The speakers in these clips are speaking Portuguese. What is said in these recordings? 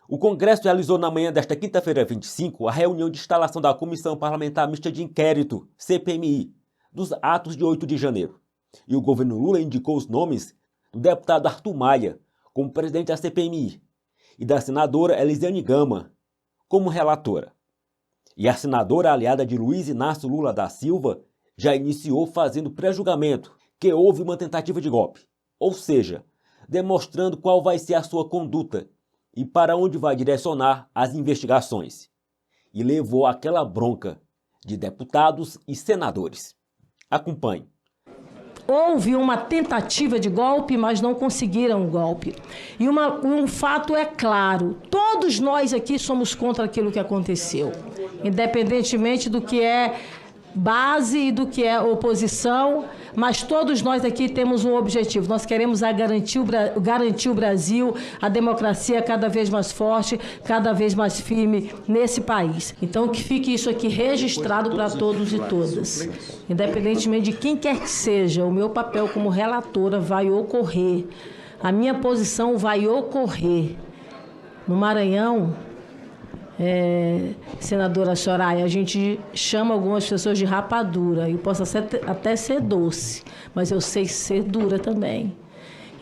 O Congresso realizou na manhã desta quinta-feira 25 a reunião de instalação da Comissão Parlamentar Mista de Inquérito, CPMI, dos atos de 8 de janeiro. E o governo Lula indicou os nomes do deputado Arthur Maia como presidente da CPMI e da senadora Elisiane Gama como relatora. E a senadora aliada de Luiz Inácio Lula da Silva já iniciou fazendo pré-julgamento que houve uma tentativa de golpe, ou seja, demonstrando qual vai ser a sua conduta e para onde vai direcionar as investigações. E levou aquela bronca de deputados e senadores. Acompanhe. Houve uma tentativa de golpe, mas não conseguiram o golpe. E um fato é claro, todos nós aqui somos contra aquilo que aconteceu, independentemente do que é base e do que é oposição, mas todos nós aqui temos um objetivo. Nós queremos garantir o Brasil, a democracia cada vez mais forte, cada vez mais firme nesse país. Então, que fique isso aqui registrado para todos e todas. Independentemente de quem quer que seja, o meu papel como relatora vai ocorrer. A minha posição vai ocorrer. No Maranhão, senadora Soraya, a gente chama algumas pessoas de rapadura. Eu posso até ser doce, mas eu sei ser dura também.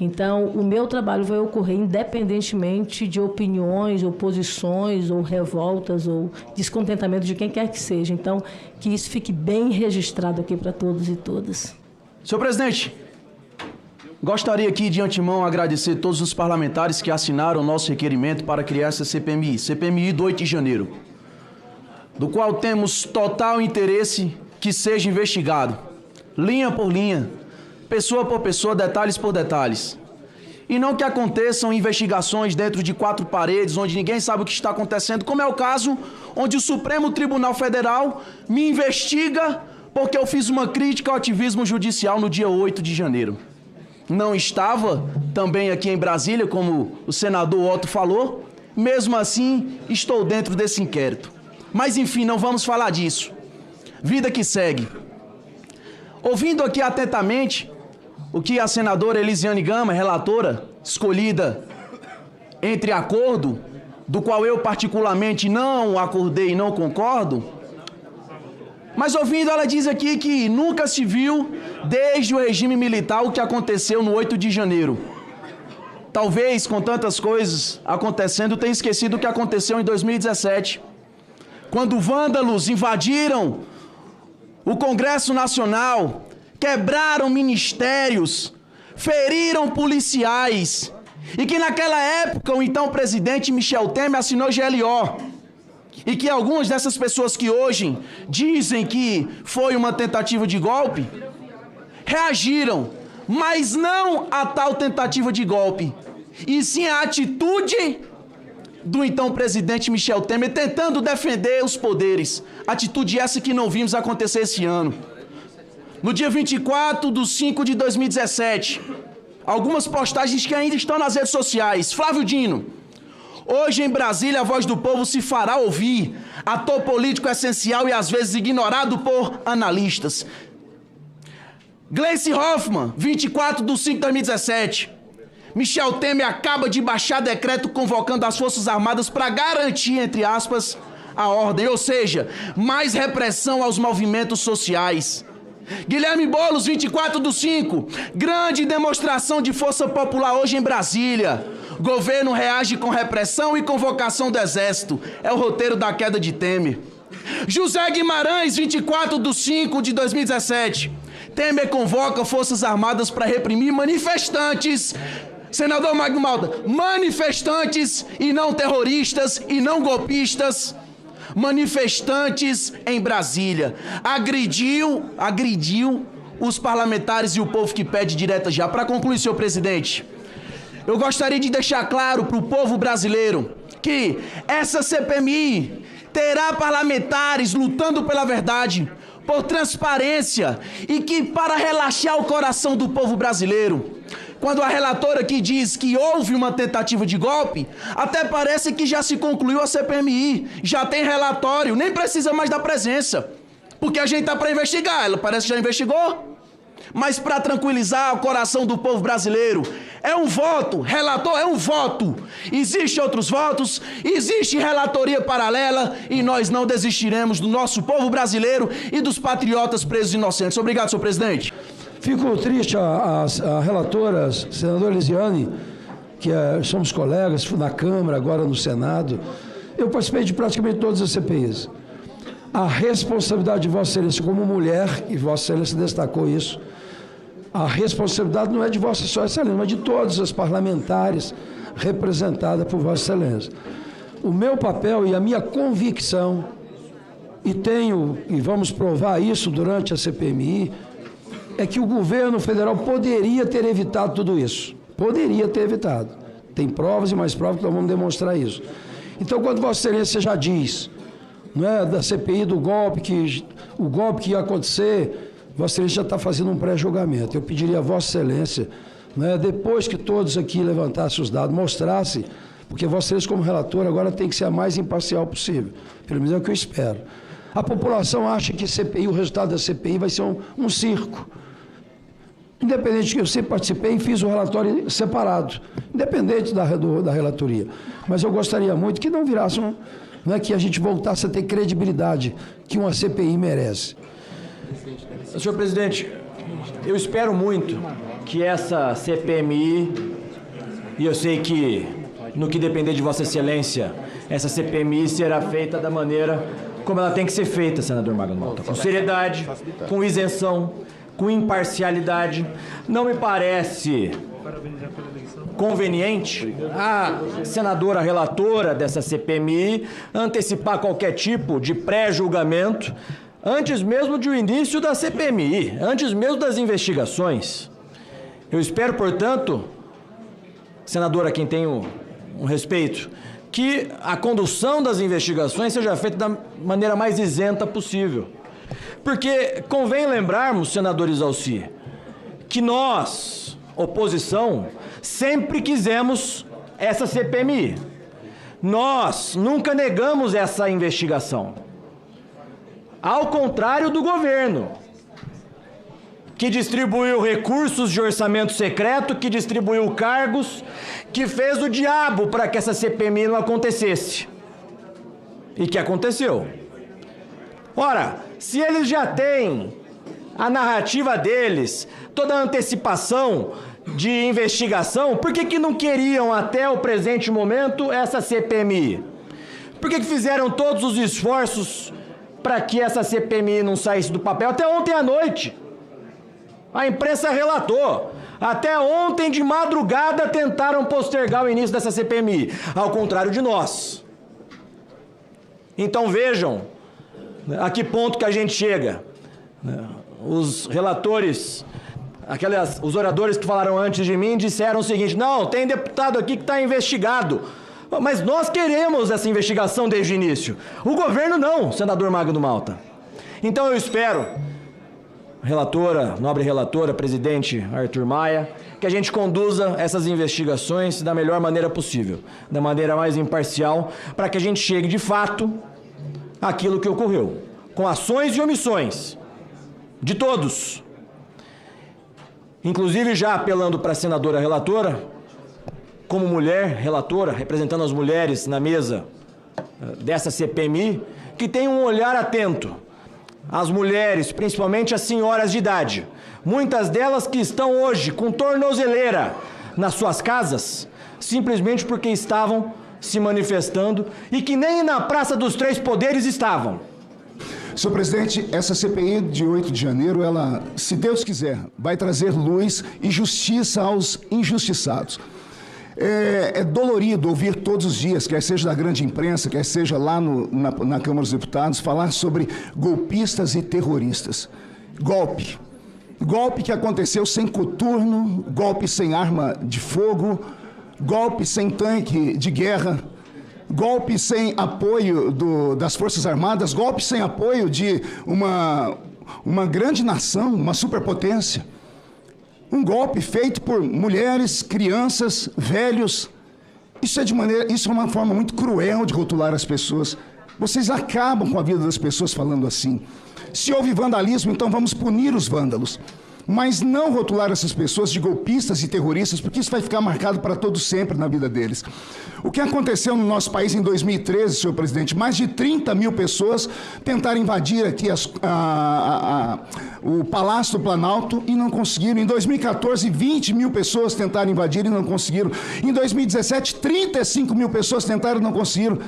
Então, o meu trabalho vai ocorrer independentemente de opiniões, oposições, ou revoltas, ou descontentamento de quem quer que seja. Então, que isso fique bem registrado aqui para todos e todas. Senhor presidente, gostaria aqui de antemão agradecer todos os parlamentares que assinaram o nosso requerimento para criar essa CPMI do 8 de janeiro, do qual temos total interesse que seja investigado, linha por linha, pessoa por pessoa, detalhes por detalhes. E não que aconteçam investigações dentro de quatro paredes, onde ninguém sabe o que está acontecendo, como é o caso onde o Supremo Tribunal Federal me investiga porque eu fiz uma crítica ao ativismo judicial no dia 8 de janeiro. Não estava também aqui em Brasília, como o senador Otto falou. Mesmo assim, estou dentro desse inquérito. Mas, enfim, não vamos falar disso. Vida que segue. Ouvindo aqui atentamente o que a senadora Elisiane Gama, relatora, escolhida entre acordo, do qual eu particularmente não acordei e não concordo, mas ouvindo, ela diz aqui que nunca se viu, desde o regime militar, o que aconteceu no 8 de janeiro. Talvez, com tantas coisas acontecendo, tenha esquecido o que aconteceu em 2017, quando vândalos invadiram o Congresso Nacional, quebraram ministérios, feriram policiais, e que naquela época o então presidente Michel Temer assinou GLO. E que algumas dessas pessoas que hoje dizem que foi uma tentativa de golpe, reagiram, mas não a tal tentativa de golpe, e sim a atitude do então presidente Michel Temer tentando defender os poderes. Atitude essa que não vimos acontecer esse ano. No dia 24/5/2017, algumas postagens que ainda estão nas redes sociais. Flávio Dino: hoje em Brasília a voz do povo se fará ouvir, ator político essencial e às vezes ignorado por analistas. Gleice Hoffmann, 24/5/2017. Michel Temer acaba de baixar decreto convocando as Forças Armadas para garantir, entre aspas, a ordem, ou seja, mais repressão aos movimentos sociais. Guilherme Boulos, 24/5, grande demonstração de força popular hoje em Brasília. Governo reage com repressão e convocação do Exército. É o roteiro da queda de Temer. José Guimarães, 24/5/2017. Temer convoca Forças Armadas para reprimir manifestantes. Senador Magno Malta, manifestantes e não terroristas e não golpistas. Manifestantes em Brasília. Agrediu os parlamentares e o povo que pede direta já. Para concluir, senhor presidente, eu gostaria de deixar claro para o povo brasileiro que essa CPMI terá parlamentares lutando pela verdade, por transparência, e que para relaxar o coração do povo brasileiro, quando a relatora aqui diz que houve uma tentativa de golpe, até parece que já se concluiu a CPMI, já tem relatório, nem precisa mais da presença, porque a gente tá para investigar, ela parece que já investigou. Mas para tranquilizar o coração do povo brasileiro, é um voto, relator é um voto. Existem outros votos, existe relatoria paralela e nós não desistiremos do nosso povo brasileiro e dos patriotas presos inocentes. Obrigado, senhor presidente. Fico triste, a relatora, senadora Elisiane, que somos colegas na Câmara, agora no Senado. Eu participei de praticamente todas as CPIs. A responsabilidade de Vossa Excelência como mulher, e Vossa Excelência destacou isso, a responsabilidade não é de Vossa Excelência, mas de todas as parlamentares representadas por Vossa Excelência. O meu papel e a minha convicção, e vamos provar isso durante a CPMI, é que o governo federal poderia ter evitado tudo isso. Poderia ter evitado. Tem provas e mais provas que nós vamos demonstrar isso. Então, quando Vossa Excelência já diz, não é, da CPI do golpe, que o golpe que ia acontecer, Vossa Excelência já está fazendo um pré-julgamento. Eu pediria a Vossa Excelência, não é, depois que todos aqui levantassem os dados, mostrassem, porque Vossa Excelência, como relator, agora tem que ser a mais imparcial possível. Pelo menos é o que eu espero. A população acha que CPI, o resultado da CPI vai ser um circo. Independente de que eu sempre participei e fiz o relatório separado, independente da relatoria. Mas eu gostaria muito que não virasse que a gente voltasse a ter credibilidade que uma CPI merece. Senhor presidente, eu espero muito que essa CPMI, e eu sei que no que depender de Vossa Excelência, essa CPMI será feita da maneira como ela tem que ser feita, senador Magno Malta, com seriedade, com isenção, com imparcialidade. Não me parece conveniente a senadora relatora dessa CPMI antecipar qualquer tipo de pré-julgamento antes mesmo do início da CPMI, antes mesmo das investigações. Eu espero, portanto, senadora, a quem tenho um respeito, que a condução das investigações seja feita da maneira mais isenta possível. Porque convém lembrarmos, senador Isalci, que nós, oposição, sempre quisemos essa CPMI. Nós nunca negamos essa investigação. Ao contrário do governo, que distribuiu recursos de orçamento secreto, que distribuiu cargos, que fez o diabo para que essa CPMI não acontecesse. E que aconteceu. Ora, se eles já têm a narrativa deles, toda a antecipação de investigação, por que não queriam até o presente momento essa CPMI? Por que fizeram todos os esforços para que essa CPMI não saísse do papel até ontem à noite? A imprensa relatou. Até ontem de madrugada tentaram postergar o início dessa CPMI, ao contrário de nós. Então vejam a que ponto que a gente chega. Os relatores, os oradores que falaram antes de mim disseram o seguinte: não, tem deputado aqui que está investigado. Mas nós queremos essa investigação desde o início. O governo não, senador Magno Malta. Então eu espero, relatora, nobre relatora, presidente Arthur Maia, que a gente conduza essas investigações da melhor maneira possível, da maneira mais imparcial, para que a gente chegue de fato àquilo que ocorreu, com ações e omissões de todos. Inclusive já apelando para a senadora relatora, como mulher relatora, representando as mulheres na mesa dessa CPMI, que tem um olhar atento às mulheres, principalmente as senhoras de idade, muitas delas que estão hoje com tornozeleira nas suas casas, simplesmente porque estavam se manifestando e que nem na Praça dos Três Poderes estavam. Senhor presidente, essa CPI de 8 de janeiro, ela, se Deus quiser, vai trazer luz e justiça aos injustiçados. É dolorido ouvir todos os dias, quer seja da grande imprensa, quer seja lá na Câmara dos Deputados, falar sobre golpistas e terroristas. Golpe. Golpe que aconteceu sem coturno, golpe sem arma de fogo, golpe sem tanque de guerra, golpe sem apoio das Forças Armadas, golpe sem apoio de uma grande nação, uma superpotência. Um golpe feito por mulheres, crianças, velhos. Isso é uma forma muito cruel de rotular as pessoas. Vocês acabam com a vida das pessoas falando assim. Se houve vandalismo, então vamos punir os vândalos. mas não rotular essas pessoas de golpistas e terroristas, porque isso vai ficar marcado para todo sempre na vida deles. O que aconteceu no nosso país em 2013, senhor presidente, mais de 30 mil pessoas tentaram invadir aqui o Palácio do Planalto e não conseguiram. Em 2014, 20 mil pessoas tentaram invadir e não conseguiram. Em 2017, 35 mil pessoas tentaram e não conseguiram.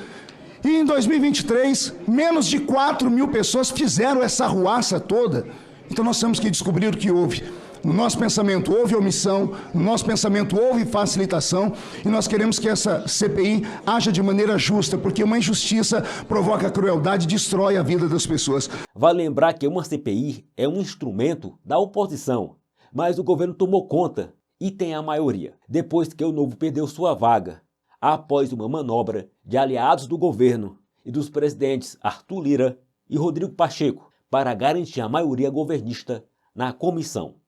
E em 2023, menos de 4 mil pessoas fizeram essa arruaça toda. Então nós temos que descobrir o que houve. No nosso pensamento houve omissão, no nosso pensamento houve facilitação, e nós queremos que essa CPI haja de maneira justa, porque uma injustiça provoca crueldade e destrói a vida das pessoas. Vale lembrar que uma CPI é um instrumento da oposição, mas o governo tomou conta e tem a maioria, depois que o Novo perdeu sua vaga, após uma manobra de aliados do governo e dos presidentes Arthur Lira e Rodrigo Pacheco para garantir a maioria governista na comissão.